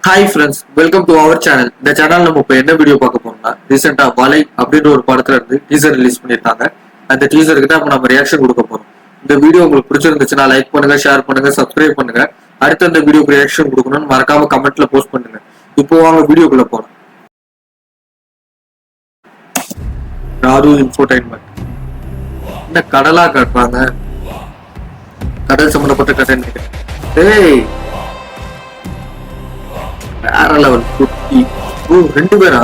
Hi friends, welcome to our channel. இந்த channel நம்ம இப்போ என்ன வீடியோ பார்க்க போறோம்னா, ரீசெண்டா வலை அப்படின்ற ஒரு படத்துல இருந்து டீசர் ரிலீஸ் பண்ணியிருக்காங்க. அந்த டீசருக்கு தான் நம்ம ரியாக்ஷன் கொடுக்க போறோம். இந்த வீடியோ உங்களுக்கு பிடிச்சிருந்துச்சுன்னா லைக் பண்ணுங்க, ஷேர் பண்ணுங்க, சப்ஸ்கிரைப் பண்ணுங்க. அடுத்த இந்த வீடியோக்கு ரியாக்ஷன் கொடுக்கணும்னு மறக்காம கமெண்ட்ல போஸ்ட் பண்ணுங்க. இப்போ வாங்க வீடியோக்குள்ள போறோம். ராது இன்ஃபோடைன்மெண்ட். இந்த கடலா காட்டுறாங்க, கடல் சம்பந்தப்பட்ட கதை நினைக்கிறேன். ஏய், வேற லெவல் குட்டி. ஓ, ரெண்டு பேரா?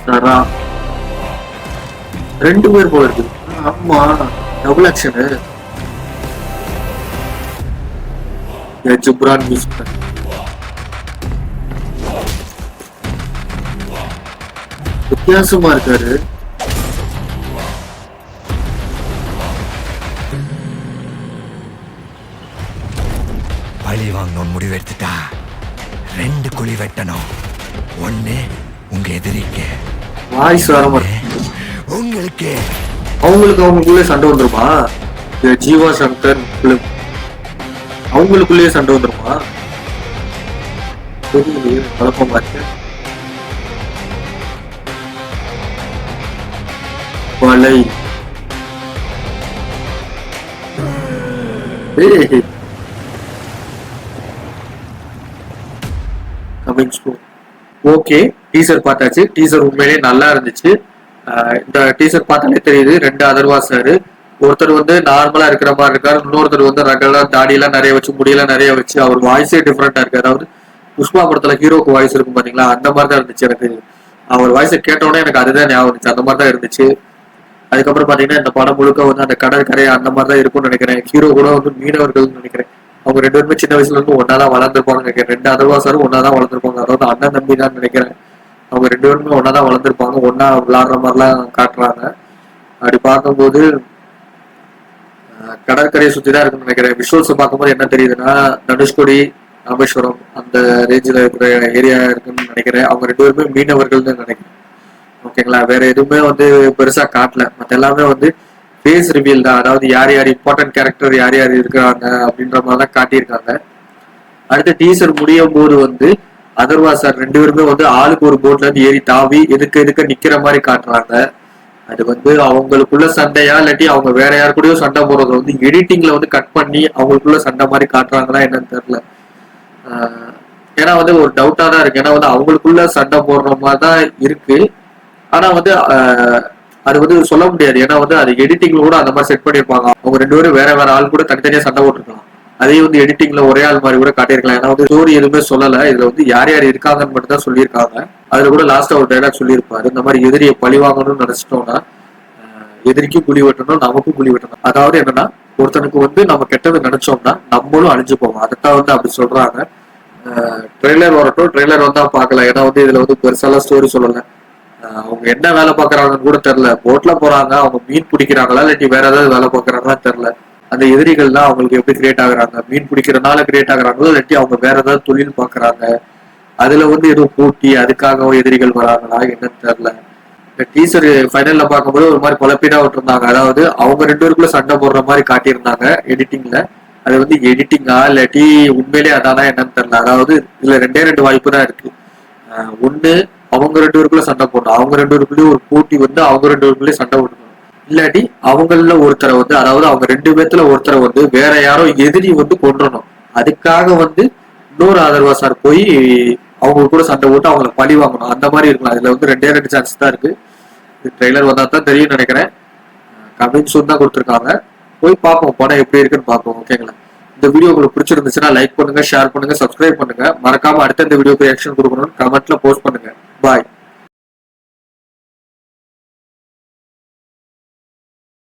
சரா, ரெண்டு பேர் போல இருக்கு. ஆமா, டபுள் ஆக்ஷனு. ஜுப்ரான் மியூசிக் வித்தியாசமா இருக்காரு. பழி வாங்கணும் முடிவெடுத்துட்டா ரெண்டு குழி வெட்டணும். ஒண்ணு உங்க எதிரிக்கு, வாய்ஸ் வர உங்களுக்கு அவங்களுக்குள்ளே சண்டை வந்துருமா? ஜீவா சங்கர் அவங்களுக்குள்ளேயே சண்டை வந்துருமா? தெரியலையே, குழப்பமா இருக்கு. வலை. ஓகே, டீசர் பார்த்தாச்சு. டீசர் உண்மையிலேயே நல்லா இருந்துச்சு. இந்த டீசர் பார்த்தாலே தெரியுது, ரெண்டு அதர்வா சார். ஒருத்தர் வந்து நார்மலா இருக்கிற மாதிரி இருக்காரு, இன்னொருத்தர் வந்து ரகெல்லாம் தாடியெல்லாம் நிறைய வச்சு, முடியெல்லாம் நிறைய வச்சு, அவர் வாய்ஸே டிஃப்ரெண்டா இருக்கு. அதாவது புஷ்பா படத்துல ஹீரோக்கு வாய்ஸ் இருக்கும் பாத்தீங்களா, அந்த மாதிரி தான் இருந்துச்சு எனக்கு. அவர் வாய்ஸை கேட்டோடனே எனக்கு அதுதான் ஞாபகம் இருந்துச்சு, அந்த மாதிரி தான் இருந்துச்சு. அதுக்கப்புறம் பாத்தீங்கன்னா இந்த படம் முழுக்க வந்து அந்த கடற்கரை அந்த மாதிரி தான் இருக்கும்னு நினைக்கிறேன். ஹீரோ கூட வந்து மீனவர்கள் நினைக்கிறேன். அவங்க ரெண்டு பேருமே சின்ன வயசுல இருந்து ஒன்னாதான் வளர்ந்துருப்பாங்க நினைக்கிறேன். ரெண்டு அதர்வா சாரும் ஒன்னாதான் வளர்ந்துருப்பாங்க. அதாவது அண்ணன் தம்பி தான் நினைக்கிறேன். அவங்க ரெண்டு பேருமே ஒன்னாதான் வளர்ந்துருப்பாங்க, ஒன்னா விளாடுற மாதிரிலாம் காட்டுறாங்க. அப்படி பார்க்கும்போது கடற்கரையை சுற்றிதான் இருக்குன்னு நினைக்கிறேன். விஷுவல்ஸ் பார்க்கும்போது என்ன தெரியுதுன்னா, தனுஷ்கோடி, ராமேஸ்வரம் அந்த ரேஞ்சில் இருக்கிற ஏரியா இருக்குன்னு நினைக்கிறேன். அவங்க ரெண்டு பேருமே மீனவர்கள்னு நினைக்கிறேன். ஓகேங்களா, வேற எதுவுமே வந்து பெருசா காட்டல. மற்ற எல்லாமே வந்து ஃபேஸ் ரிவீல் தான். அதாவது யார் யார் இம்பார்ட்டன்ட் கேரக்டர் யார் யார் இருக்கிறாங்க அப்படின்ற மாதிரி தான் காட்டியிருக்காங்க. அடுத்த டீசர் முடியும் போது வந்து அதர்வா சார் ரெண்டு பேருமே வந்து ஆளுக்கு ஒரு போட்ல இருந்து ஏறி தாவி எதுக்கு நிக்கிற மாதிரி காட்டுறாங்க. அது வந்து அவங்களுக்குள்ள சண்டையா இல்லாட்டி அவங்க வேற யாரு கூடயோ சண்டை போடுறத வந்து எடிட்டிங்ல வந்து கட் பண்ணி அவங்களுக்குள்ள சண்டை மாதிரி காட்டுறாங்களா என்னன்னு தெரியல. ஏன்னா வந்து ஒரு டவுட்டா தான் இருக்கு. ஏன்னா வந்து அவங்களுக்குள்ள சண்டை போடுற மாதிரி தான் இருக்கு. ஆனா வந்து அது வந்து சொல்ல முடியாது. ஏன்னா வந்து அது எடிட்டிங்ல கூட அந்த மாதிரி செட் பண்ணிருப்பாங்க. அவங்க ரெண்டு பேரும் வேற வேற ஆள் கூட தனித்தனியா சண்டை போட்டுருக்கலாம். அதே வந்து எடிட்டிங்ல ஒரே ஆள் மாதிரி கூட காட்டியிருக்கலாம். ஏன்னா வந்து ஸ்டோரி எதுவுமே சொல்லல. இதுல வந்து யார் யார் இருக்காங்கன்னு மட்டும் தான் சொல்லியிருக்காங்க. அதுல கூட லாஸ்டா ஒரு டைலாக் சொல்லியிருப்பாரு, இந்த மாதிரி எதிரியை பழி வாங்கணும்னு நினைச்சிட்டோம்னா எதிரிக்கும் குழி வெட்டணும், நமக்கும் குழி வெட்டணும். அதாவது என்னன்னா, ஒருத்தனுக்கு வந்து நம்ம கெட்டது நினைச்சோம்னா நம்மளும் அழிஞ்சு போவோம். அதைத்தான் வந்து அப்படி சொல்றாங்க. ட்ரெய்லர் வரட்டும், ட்ரெய்லர் வந்தா பாக்கலாம். ஏன்னா வந்து இதுல வந்து பெருசாலாம் ஸ்டோரி சொல்லல. அவங்க என்ன வேலை பாக்குறாங்கன்னு கூட தெரியல. போட்ல போறாங்க, அவங்க மீன் பிடிக்கிறாங்களா இல்லாட்டி வேற ஏதாவது வேலை பாக்குறாங்களா தெரியல. அந்த எதிரிகள் தான் அவங்களுக்கு எப்படி கிரியேட் ஆகுறாங்க, மீன் பிடிக்கிறதுனால கிரியேட் ஆகுறாங்களோ இல்லாட்டி அவங்க வேற ஏதாவது தொழில் பாக்குறாங்க, அதுல வந்து எதுவும் போட்டி அதுக்காக எதிரிகள் வராங்களா என்னன்னு தெரியல. இந்த டீசர் ஃபைனல்ல பார்க்கும்போது ஒரு மாதிரி குழப்பிடா விட்டுருந்தாங்க. அதாவது அவங்க ரெண்டு பேருக்குள்ள சண்டை போடுற மாதிரி காட்டியிருந்தாங்க எடிட்டிங்ல. அது வந்து எடிட்டிங்கா இல்லாட்டி உண்மையிலேயே அதானா என்னன்னு தெரியல. அதாவது இதுல ரெண்டு வாய்ப்பு தான் இருக்கு. ஒண்ணு அவங்க ரெண்டு பேருக்குள்ள சண்டை போடணும், அவங்க ரெண்டு பேருக்குள்ளேயும் ஒரு போட்டி வந்து அவங்க ரெண்டு பேருக்குள்ளேயே சண்டை போடணும். இல்லாட்டி அவங்கள ஒருத்தரை வந்து, அதாவது அவங்க ரெண்டு பேர்த்துல ஒருத்தரை வந்து வேற யாரோ எதிரி வந்து கொன்றணும். அதுக்காக வந்து இன்னொரு ஆதரவா சார் போய் அவங்க கூட சண்டை போட்டு அவங்கள பழி வாங்கணும். அந்த மாதிரி இருக்கலாம். இதுல வந்து ரெண்டு சான்ஸ் தான் இருக்கு. ட்ரெய்லர் வந்தா தான் தெரியும் நினைக்கிறேன். கமிங் சூன் தான் கொடுத்துருக்காங்க. போய் பார்ப்போம் படம் எப்படி இருக்குன்னு பார்ப்போம். ஓகேங்களா, இந்த வீடியோ உங்களுக்கு பிடிச்சிருந்துச்சுன்னா லைக் பண்ணுங்க, ஷேர் பண்ணுங்க, சப்ஸ்கிரைப் பண்ணுங்க. மறக்காம அடுத்த இந்த வீடியோக்கு ரியாக்ஷன் கொடுக்கணும்னு கமெண்ட்ல போஸ்ட் பண்ணுங்க. பாய்.